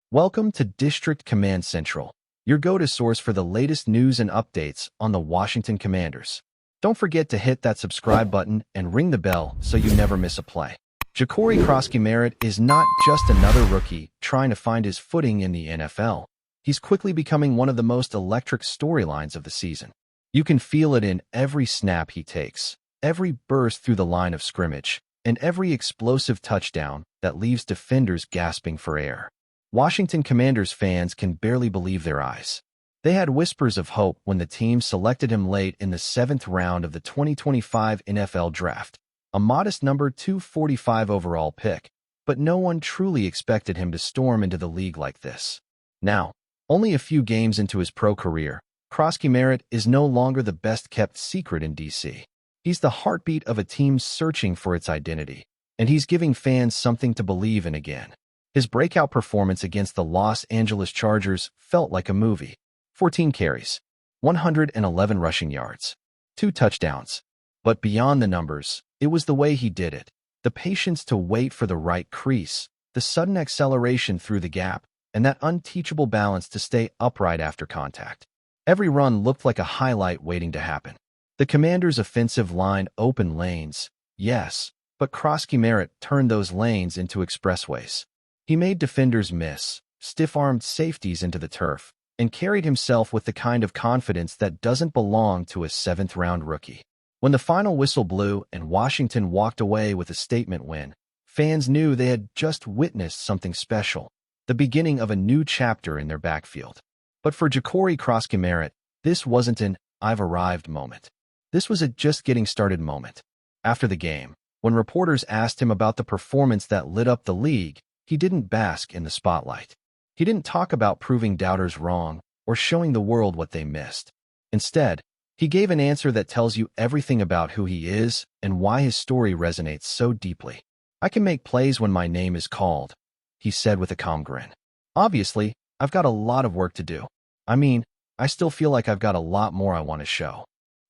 Welcome to District Command Central, your go-to source for the latest news and updates on the Washington Commanders. Don't forget to hit that subscribe button and ring the bell so you never miss a play. Ja'Cory Krosky-Merritt is not just another rookie trying to find his footing in the NFL. He's quickly becoming one of the most electric storylines of the season. You can feel it in every snap he takes, every burst through the line of scrimmage, and every explosive touchdown that leaves defenders gasping for air. Washington Commanders fans can barely believe their eyes. They had whispers of hope when the team selected him late in the 7th round of the 2025 NFL Draft, a modest number 245 overall pick, but no one truly expected him to storm into the league like this. Now, only a few games into his pro career, Krosky-Merritt is no longer the best-kept secret in D.C. He's the heartbeat of a team searching for its identity, and he's giving fans something to believe in again. His breakout performance against the Los Angeles Chargers felt like a movie. 14 carries, 111 rushing yards, 2 touchdowns. But beyond the numbers, it was the way he did it. The patience to wait for the right crease, the sudden acceleration through the gap, and that unteachable balance to stay upright after contact. Every run looked like a highlight waiting to happen. The Commanders' offensive line opened lanes, yes, but Krosky-Merritt turned those lanes into expressways. He made defenders miss, stiff-armed safeties into the turf, and carried himself with the kind of confidence that doesn't belong to a 7th-round rookie. When the final whistle blew and Washington walked away with a statement win, fans knew they had just witnessed something special, the beginning of a new chapter in their backfield. But for Ja'Cory Krosky-Merritt, this wasn't an "I've arrived" moment. This was a just-getting-started moment. After the game, when reporters asked him about the performance that lit up the league, he didn't bask in the spotlight. He didn't talk about proving doubters wrong or showing the world what they missed. Instead, he gave an answer that tells you everything about who he is and why his story resonates so deeply. "I can make plays when my name is called," he said with a calm grin. "Obviously, I've got a lot of work to do. I still feel like I've got a lot more I want to show."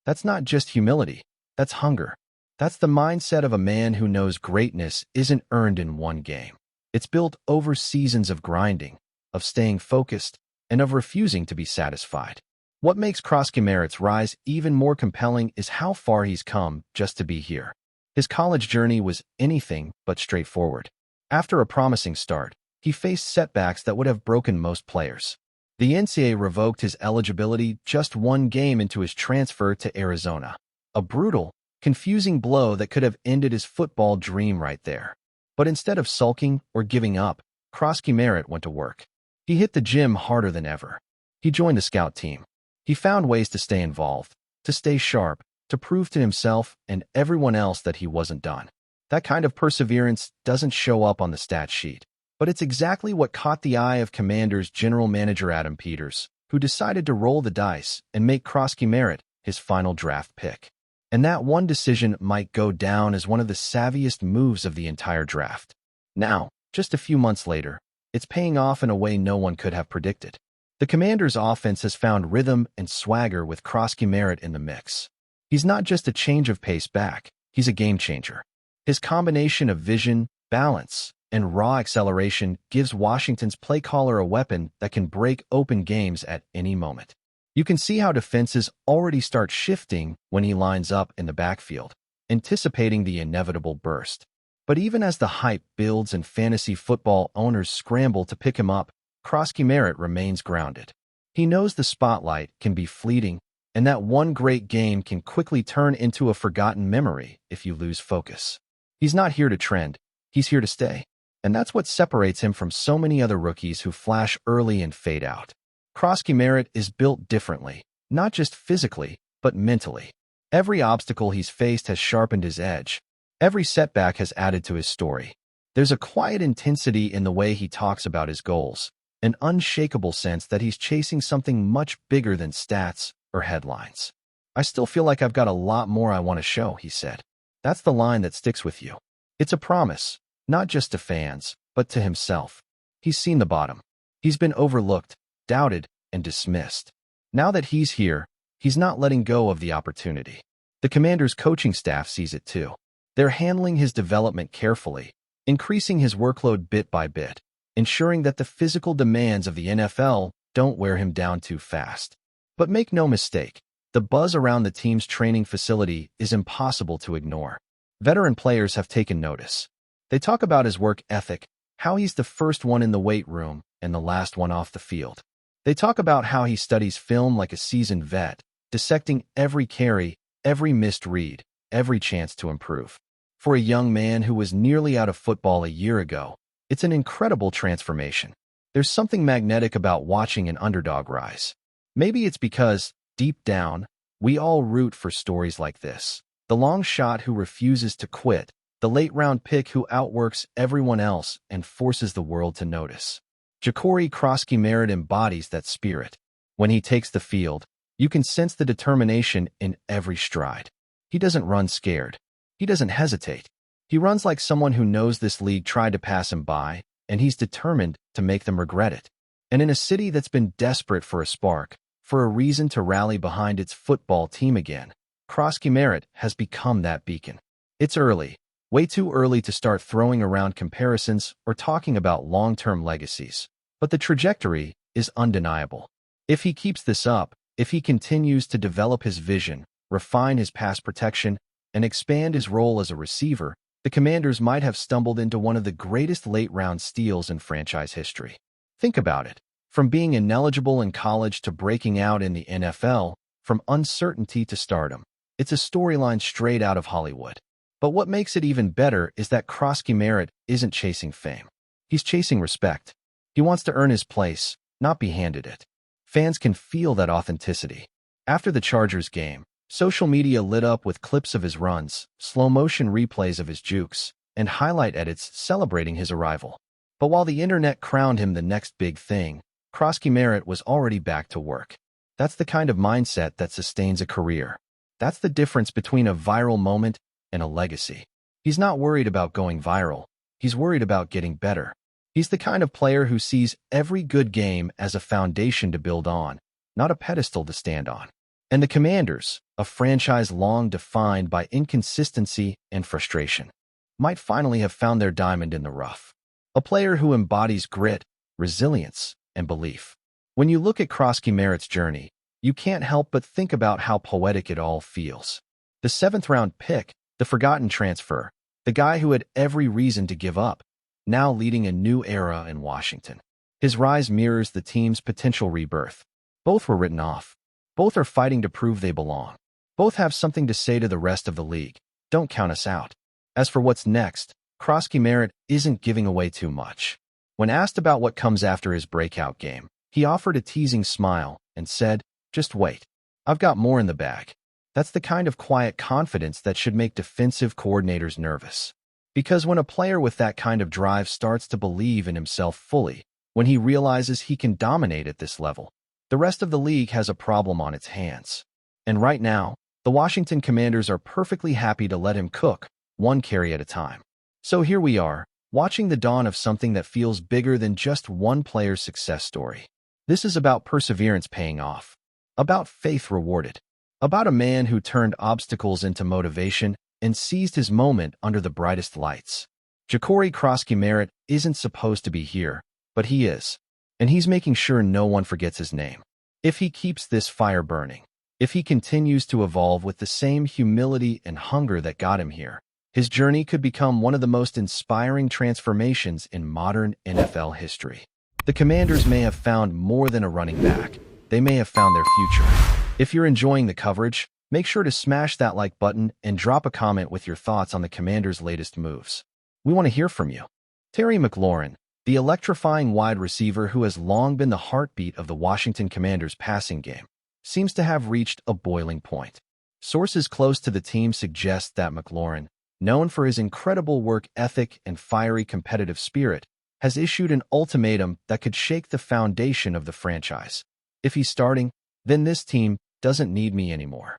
That's not just humility, that's hunger. That's the mindset of a man who knows greatness isn't earned in one game. It's built over seasons of grinding, of staying focused, and of refusing to be satisfied. What makes Krosky-Merritt's rise even more compelling is how far he's come just to be here. His college journey was anything but straightforward. After a promising start, he faced setbacks that would have broken most players. The NCAA revoked his eligibility just one game into his transfer to Arizona. A brutal, confusing blow that could have ended his football dream right there. But instead of sulking or giving up, Krosky-Merritt went to work. He hit the gym harder than ever. He joined the scout team. He found ways to stay involved, to stay sharp, to prove to himself and everyone else that he wasn't done. That kind of perseverance doesn't show up on the stat sheet, but it's exactly what caught the eye of Commanders general manager Adam Peters, who decided to roll the dice and make Krosky-Merritt his final draft pick. And that one decision might go down as one of the savviest moves of the entire draft. Now, just a few months later, it's paying off in a way no one could have predicted. The Commanders' offense has found rhythm and swagger with Krosky-Merritt in the mix. He's not just a change of pace back, he's a game changer. His combination of vision, balance, and raw acceleration gives Washington's play caller a weapon that can break open games at any moment. You can see how defenses already start shifting when he lines up in the backfield, anticipating the inevitable burst. But even as the hype builds and fantasy football owners scramble to pick him up, Krosky-Merritt remains grounded. He knows the spotlight can be fleeting, and that one great game can quickly turn into a forgotten memory if you lose focus. He's not here to trend, he's here to stay. And that's what separates him from so many other rookies who flash early and fade out. Krosky-Merritt is built differently, not just physically, but mentally. Every obstacle he's faced has sharpened his edge. Every setback has added to his story. There's a quiet intensity in the way he talks about his goals, an unshakable sense that he's chasing something much bigger than stats or headlines. "I still feel like I've got a lot more I want to show," he said. That's the line that sticks with you. It's a promise, not just to fans, but to himself. He's seen the bottom. He's been overlooked, doubted, and dismissed. Now that he's here, he's not letting go of the opportunity. The Commanders' coaching staff sees it too. They're handling his development carefully, increasing his workload bit by bit. ensuring that the physical demands of the NFL don't wear him down too fast. But make no mistake, the buzz around the team's training facility is impossible to ignore. Veteran players have taken notice. They talk about his work ethic, how he's the first one in the weight room and the last one off the field. They talk about how he studies film like a seasoned vet, dissecting every carry, every missed read, every chance to improve. For a young man who was nearly out of football a year ago, it's an incredible transformation. There's something magnetic about watching an underdog rise. Maybe it's because, deep down, we all root for stories like this. The long shot who refuses to quit, the late-round pick who outworks everyone else and forces the world to notice. Ja'Cory Krosky-Merritt embodies that spirit. When he takes the field, you can sense the determination in every stride. He doesn't run scared. He doesn't hesitate. He runs like someone who knows this league tried to pass him by, and he's determined to make them regret it. And in a city that's been desperate for a spark, for a reason to rally behind its football team again, Krosky-Merritt has become that beacon. It's early, way too early to start throwing around comparisons or talking about long-term legacies. But the trajectory is undeniable. If he keeps this up, if he continues to develop his vision, refine his pass protection, and expand his role as a receiver, the Commanders might have stumbled into one of the greatest late-round steals in franchise history. Think about it. From being ineligible in college to breaking out in the NFL, from uncertainty to stardom. It's a storyline straight out of Hollywood. But what makes it even better is that Krosky-Merritt isn't chasing fame. He's chasing respect. He wants to earn his place, not be handed it. Fans can feel that authenticity. After the Chargers game, social media lit up with clips of his runs, slow-motion replays of his jukes, and highlight edits celebrating his arrival. But while the internet crowned him the next big thing, Krosky-Merritt was already back to work. That's the kind of mindset that sustains a career. That's the difference between a viral moment and a legacy. He's not worried about going viral. He's worried about getting better. He's the kind of player who sees every good game as a foundation to build on, not a pedestal to stand on. And the Commanders, a franchise long defined by inconsistency and frustration, might finally have found their diamond in the rough. A player who embodies grit, resilience, and belief. When you look at Krosky-Merritt's journey, you can't help but think about how poetic it all feels. The 7th-round pick, the forgotten transfer, the guy who had every reason to give up, now leading a new era in Washington. His rise mirrors the team's potential rebirth. Both were written off. Both are fighting to prove they belong. Both have something to say to the rest of the league. Don't count us out. As for what's next, Krosky-Merritt isn't giving away too much. When asked about what comes after his breakout game, he offered a teasing smile and said, "Just wait. I've got more in the bag." That's the kind of quiet confidence that should make defensive coordinators nervous. Because when a player with that kind of drive starts to believe in himself fully, when he realizes he can dominate at this level, the rest of the league has a problem on its hands. And right now, the Washington Commanders are perfectly happy to let him cook, one carry at a time. So here we are, watching the dawn of something that feels bigger than just one player's success story. This is about perseverance paying off, about faith rewarded, about a man who turned obstacles into motivation and seized his moment under the brightest lights. Ja'Cory Krosky-Merritt isn't supposed to be here, but he is, and he's making sure no one forgets his name. If he keeps this fire burning, if he continues to evolve with the same humility and hunger that got him here, his journey could become one of the most inspiring transformations in modern NFL history. The Commanders may have found more than a running back. They may have found their future. If you're enjoying the coverage, make sure to smash that like button and drop a comment with your thoughts on the Commanders' latest moves. We want to hear from you. Terry McLaurin, the electrifying wide receiver who has long been the heartbeat of the Washington Commanders' passing game, seems to have reached a boiling point. Sources close to the team suggest that McLaurin, known for his incredible work ethic and fiery competitive spirit, has issued an ultimatum that could shake the foundation of the franchise. If he's starting, then this team doesn't need me anymore.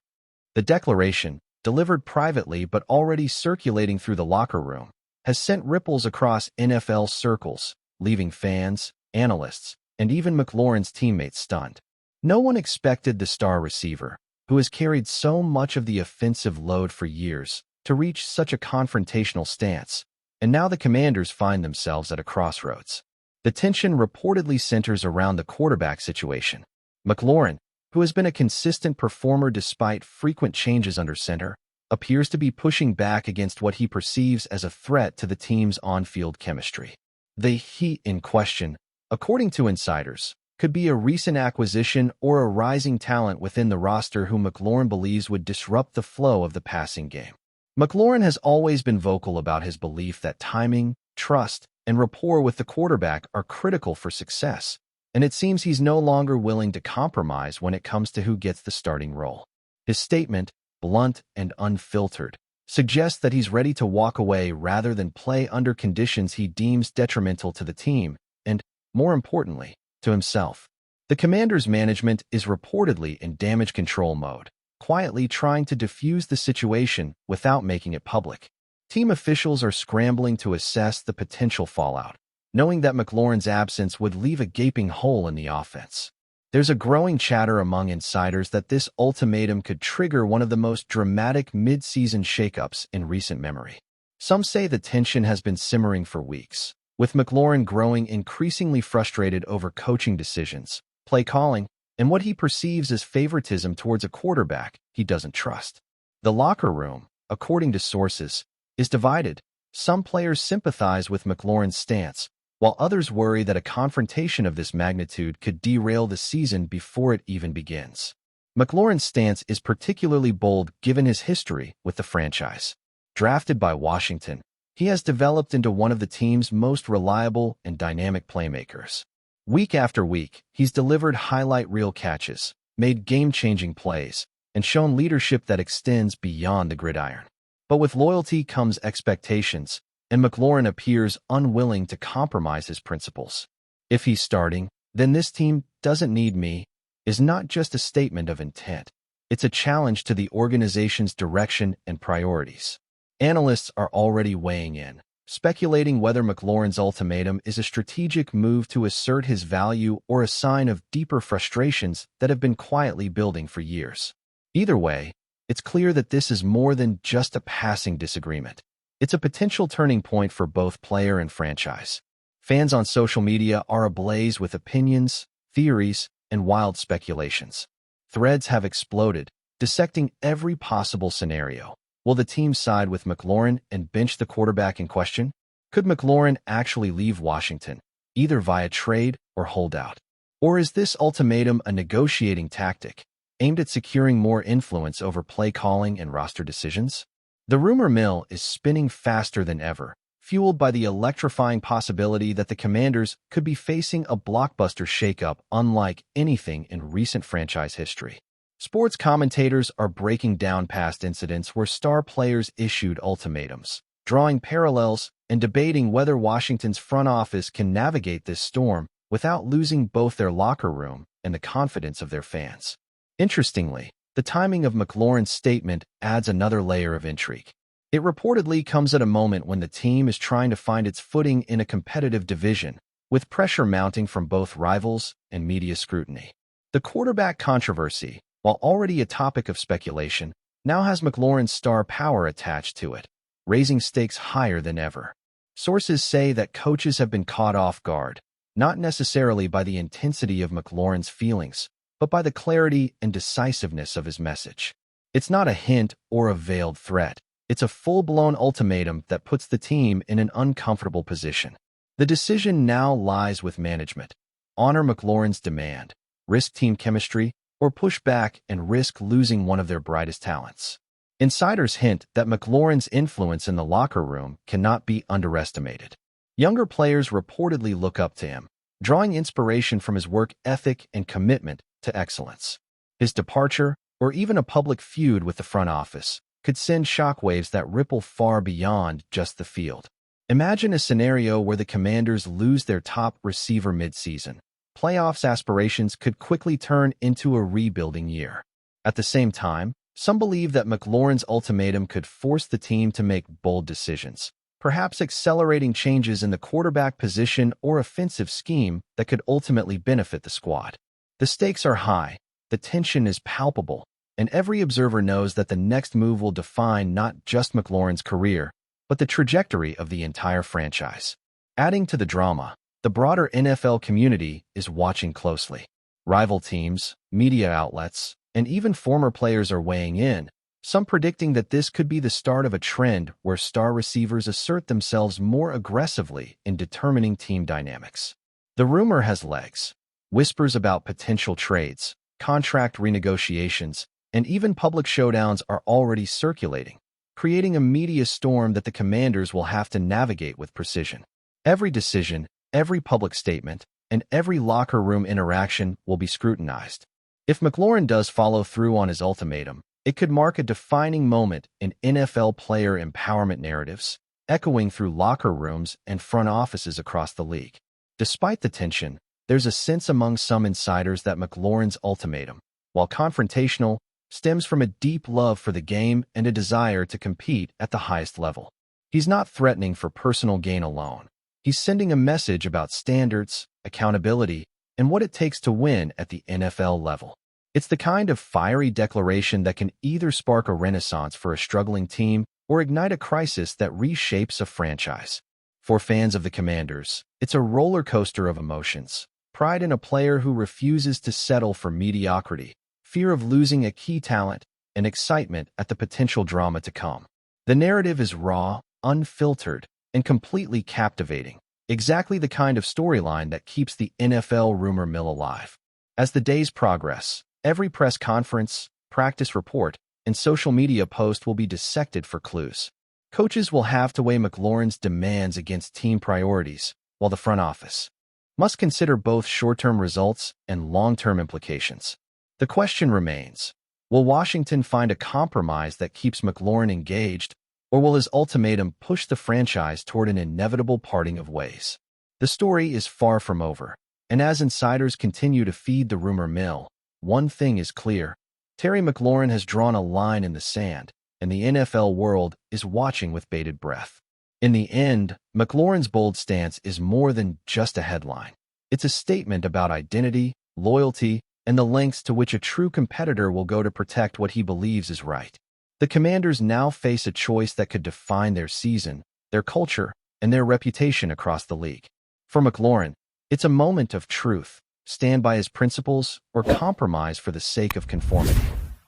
The declaration, delivered privately but already circulating through the locker room, has sent ripples across NFL circles, leaving fans, analysts, and even McLaurin's teammates stunned. No one expected the star receiver, who has carried so much of the offensive load for years, to reach such a confrontational stance, and now the Commanders find themselves at a crossroads. The tension reportedly centers around the quarterback situation. McLaurin, who has been a consistent performer despite frequent changes under center, appears to be pushing back against what he perceives as a threat to the team's on-field chemistry. The "he" in question, according to insiders, could be a recent acquisition or a rising talent within the roster who McLaurin believes would disrupt the flow of the passing game. McLaurin has always been vocal about his belief that timing, trust, and rapport with the quarterback are critical for success, and it seems he's no longer willing to compromise when it comes to who gets the starting role. His statement, blunt and unfiltered, suggests that he's ready to walk away rather than play under conditions he deems detrimental to the team and, more importantly, to himself. The Commanders' management is reportedly in damage control mode, quietly trying to defuse the situation without making it public. Team officials are scrambling to assess the potential fallout, knowing that McLaurin's absence would leave a gaping hole in the offense. There's a growing chatter among insiders that this ultimatum could trigger one of the most dramatic mid-season shakeups in recent memory. Some say the tension has been simmering for weeks, with McLaurin growing increasingly frustrated over coaching decisions, play calling, and what he perceives as favoritism towards a quarterback he doesn't trust. The locker room, according to sources, is divided. Some players sympathize with McLaurin's stance, while others worry that a confrontation of this magnitude could derail the season before it even begins. McLaurin's stance is particularly bold given his history with the franchise. Drafted by Washington, he has developed into one of the team's most reliable and dynamic playmakers. Week after week, he's delivered highlight reel catches, made game-changing plays, and shown leadership that extends beyond the gridiron. But with loyalty comes expectations, and McLaurin appears unwilling to compromise his principles. If he's starting, then "this team doesn't need me" is not just a statement of intent. It's a challenge to the organization's direction and priorities. Analysts are already weighing in, speculating whether McLaurin's ultimatum is a strategic move to assert his value or a sign of deeper frustrations that have been quietly building for years. Either way, it's clear that this is more than just a passing disagreement. It's a potential turning point for both player and franchise. Fans on social media are ablaze with opinions, theories, and wild speculations. Threads have exploded, dissecting every possible scenario. Will the team side with McLaurin and bench the quarterback in question? Could McLaurin actually leave Washington, either via trade or holdout? Or is this ultimatum a negotiating tactic, aimed at securing more influence over play calling and roster decisions? The rumor mill is spinning faster than ever, fueled by the electrifying possibility that the Commanders could be facing a blockbuster shakeup unlike anything in recent franchise history. Sports commentators are breaking down past incidents where star players issued ultimatums, drawing parallels and debating whether Washington's front office can navigate this storm without losing both their locker room and the confidence of their fans. Interestingly, the timing of McLaurin's statement adds another layer of intrigue. It reportedly comes at a moment when the team is trying to find its footing in a competitive division, with pressure mounting from both rivals and media scrutiny. The quarterback controversy, while already a topic of speculation, now has McLaurin's star power attached to it, raising stakes higher than ever. Sources say that coaches have been caught off guard, not necessarily by the intensity of McLaurin's feelings, but by the clarity and decisiveness of his message. It's not a hint or a veiled threat. It's a full-blown ultimatum that puts the team in an uncomfortable position. The decision now lies with management. Honor McLaurin's demand, risk team chemistry, or push back and risk losing one of their brightest talents. Insiders hint that McLaurin's influence in the locker room cannot be underestimated. Younger players reportedly look up to him, drawing inspiration from his work ethic and commitment to excellence. His departure, or even a public feud with the front office, could send shockwaves that ripple far beyond just the field. Imagine a scenario where the Commanders lose their top receiver mid-season. Playoffs aspirations could quickly turn into a rebuilding year. At the same time, some believe that McLaurin's ultimatum could force the team to make bold decisions, perhaps accelerating changes in the quarterback position or offensive scheme that could ultimately benefit the squad. The stakes are high, the tension is palpable, and every observer knows that the next move will define not just McLaurin's career, but the trajectory of the entire franchise. Adding to the drama, the the broader NFL community is watching closely. Rival teams, media outlets, and even former players are weighing in, some predicting that this could be the start of a trend where star receivers assert themselves more aggressively in determining team dynamics. The rumor has legs. Whispers about potential trades, contract renegotiations, and even public showdowns are already circulating, creating a media storm that the Commanders will have to navigate with precision. Every decision, every public statement, and every locker room interaction will be scrutinized. If McLaurin does follow through on his ultimatum, it could mark a defining moment in NFL player empowerment narratives, echoing through locker rooms and front offices across the league. Despite the tension, there's a sense among some insiders that McLaurin's ultimatum, while confrontational, stems from a deep love for the game and a desire to compete at the highest level. He's not threatening for personal gain alone. He's sending a message about standards, accountability, and what it takes to win at the NFL level. It's the kind of fiery declaration that can either spark a renaissance for a struggling team or ignite a crisis that reshapes a franchise. For fans of the Commanders, it's a roller coaster of emotions. Pride in a player who refuses to settle for mediocrity, fear of losing a key talent, and excitement at the potential drama to come. The narrative is raw, unfiltered, and completely captivating, exactly the kind of storyline that keeps the NFL rumor mill alive. As the days progress, every press conference, practice report, and social media post will be dissected for clues. Coaches will have to weigh McLaurin's demands against team priorities, while the front office must consider both short-term results and long-term implications. The question remains, will Washington find a compromise that keeps McLaurin engaged, or will his ultimatum push the franchise toward an inevitable parting of ways? The story is far from over, and as insiders continue to feed the rumor mill, one thing is clear. Terry McLaurin has drawn a line in the sand, and the NFL world is watching with bated breath. In the end, McLaurin's bold stance is more than just a headline. It's a statement about identity, loyalty, and the lengths to which a true competitor will go to protect what he believes is right. The Commanders now face a choice that could define their season, their culture, and their reputation across the league. For McLaurin, it's a moment of truth. Stand by his principles or compromise for the sake of conformity.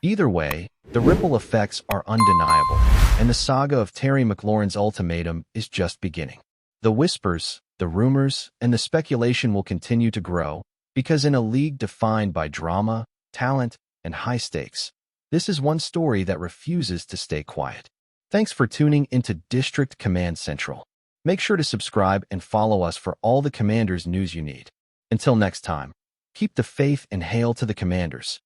Either way, the ripple effects are undeniable, and the saga of Terry McLaurin's ultimatum is just beginning. The whispers, the rumors, and the speculation will continue to grow, because in a league defined by drama, talent, and high stakes, this is one story that refuses to stay quiet. Thanks for tuning into District Command Central. Make sure to subscribe and follow us for all the Commanders news you need. Until next time, keep the faith and hail to the Commanders.